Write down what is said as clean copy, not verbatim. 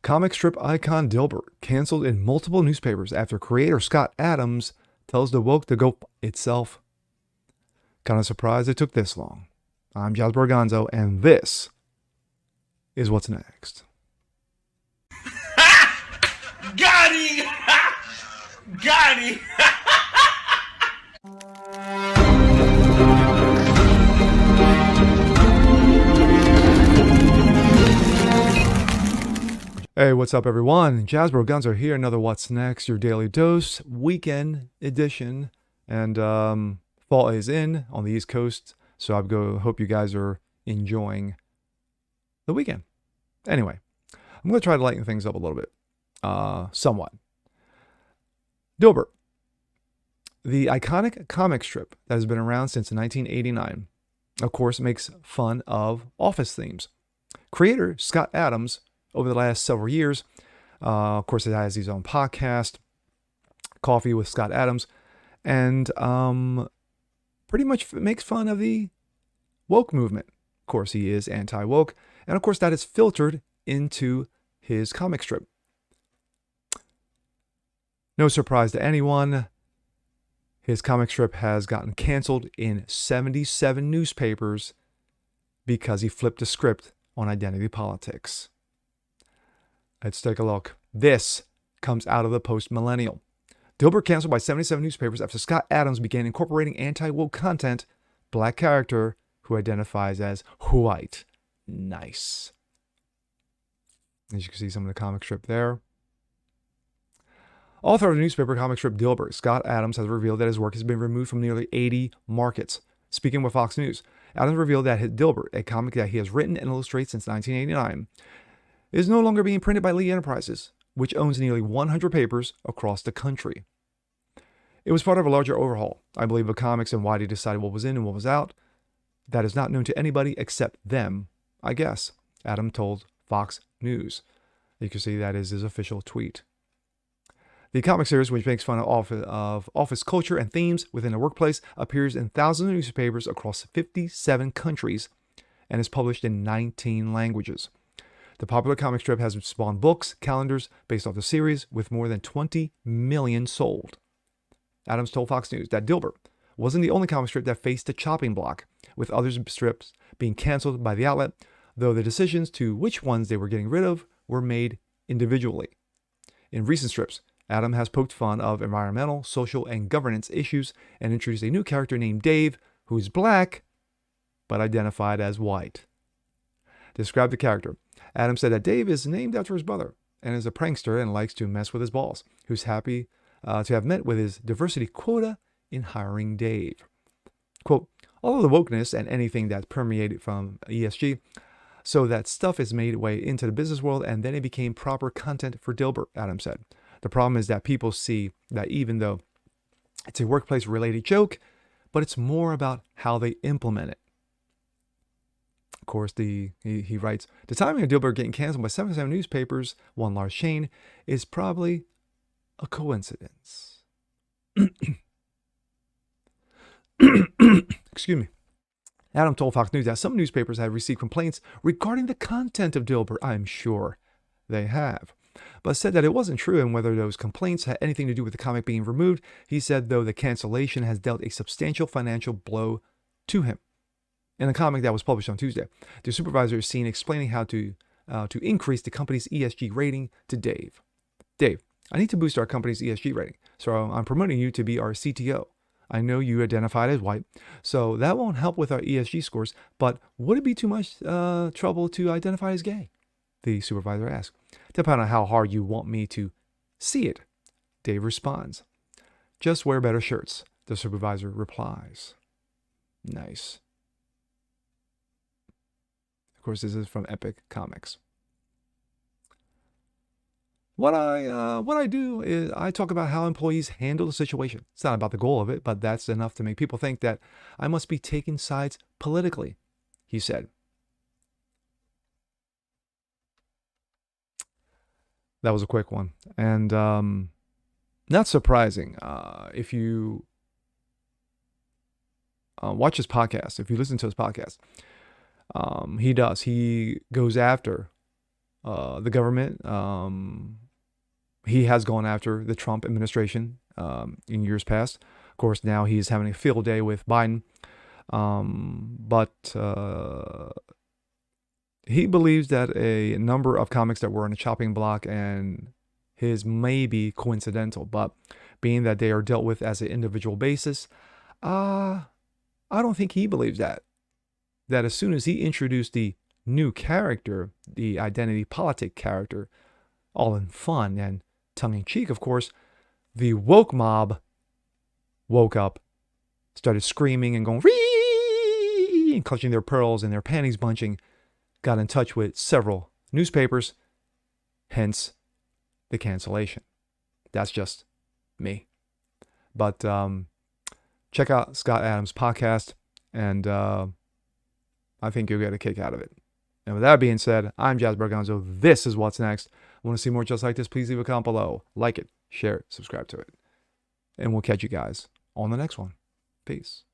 Comic strip icon Dilbert canceled in multiple newspapers after creator Scott Adams tells the woke to go itself. Kind of surprised it took this long. I'm Jasper Gonzo, and this is what's next. Got him! Got him! Hey, what's up, everyone? Jasper Gonzo here. Another What's Next, your daily dose, weekend edition. And fall is in on the East Coast, so I hope you guys are enjoying the weekend. Anyway, I'm going to try to lighten things up a little bit, somewhat. Dilbert, the iconic comic strip that has been around since 1989, of course, makes fun of office themes. Creator Scott Adams, over the last several years, of course, it has his own podcast, Coffee with Scott Adams, and pretty much makes fun of the woke movement. Of course, he is anti-woke, and of course, that is filtered into his comic strip. No surprise to anyone, his comic strip has gotten canceled in 77 newspapers because he flipped a script on identity politics. Let's take a look. This comes out of the post-millennial. Dilbert canceled by 77 newspapers after Scott Adams began incorporating anti-woke content, black character who identifies as WHOOITE. Nice. As you can see, some of the comic strip there. Author of the newspaper comic strip Dilbert, Scott Adams has revealed that his work has been removed from nearly 80 markets. Speaking with Fox News, Adams revealed that Dilbert, a comic that he has written and illustrated since 1989, is no longer being printed by Lee Enterprises, which owns nearly 100 papers across the country. It was part of a larger overhaul, I believe, of comics and why they decided what was in and what was out. That is not known to anybody except them, I guess, Adam told Fox News. You can see that is his official tweet. The comic series, which makes fun of office culture and themes within the workplace, appears in thousands of newspapers across 57 countries and is published in 19 languages. The popular comic strip has spawned books, calendars based off the series, with more than 20 million sold. Adams told Fox News that Dilbert wasn't the only comic strip that faced a chopping block, with other strips being canceled by the outlet, though the decisions to which ones they were getting rid of were made individually. In recent strips, Adam has poked fun of environmental, social, and governance issues and introduced a new character named Dave, who is black, but identified as white. Describe the character. Adam said that Dave is named after his brother and is a prankster and likes to mess with his boss, who's happy to have met with his diversity quota in hiring Dave. Quote, all of the wokeness and anything that permeated from ESG, so that stuff is made way into the business world and then it became proper content for Dilbert, Adam said. The problem is that people see that even though it's a workplace-related joke, but it's more about how they implement it. Of course, he writes, the timing of Dilbert getting canceled by 77 newspapers, one large chain, is probably a coincidence. Excuse me. Adam told Fox News that some newspapers have received complaints regarding the content of Dilbert. I'm sure they have. But said that it wasn't true and whether those complaints had anything to do with the comic being removed. He said, though, the cancellation has dealt a substantial financial blow to him. In a comic that was published on Tuesday, the supervisor is seen explaining how to increase the company's ESG rating to Dave. Dave, I need to boost our company's ESG rating, so I'm promoting you to be our CTO. I know you identified as white, so that won't help with our ESG scores, but would it be too much trouble to identify as gay? The supervisor asked. Depending on how hard you want me to see it, Dave responds. Just wear better shirts, the supervisor replies. Nice. Of course, this is from Epic Comics. What I do is I talk about how employees handle the situation. It's not about the goal of it, but that's enough to make people think that I must be taking sides politically, he said. That was a quick one. And not surprising. If you watch his podcast, if you listen to his podcast, he goes after the government. He has gone after the Trump administration in years past. Of course, now he's having a field day with Biden. But he believes that a number of comics that were on a chopping block and his may be coincidental, but being that they are dealt with as an individual basis, I don't think he believes that. That as soon as he introduced the new character, the identity politic character, all in fun and tongue-in-cheek, of course, the woke mob woke up, started screaming and going, "Ree!" and clutching their pearls and their panties bunching, got in touch with several newspapers, hence the cancellation. That's just me. But check out Scott Adams' podcast, and I think you'll get a kick out of it. And with that being said, I'm Jazz Berganzo. This is What's Next. Want to see more just like this? Please leave a comment below. Like it, share it, subscribe to it. And we'll catch you guys on the next one. Peace.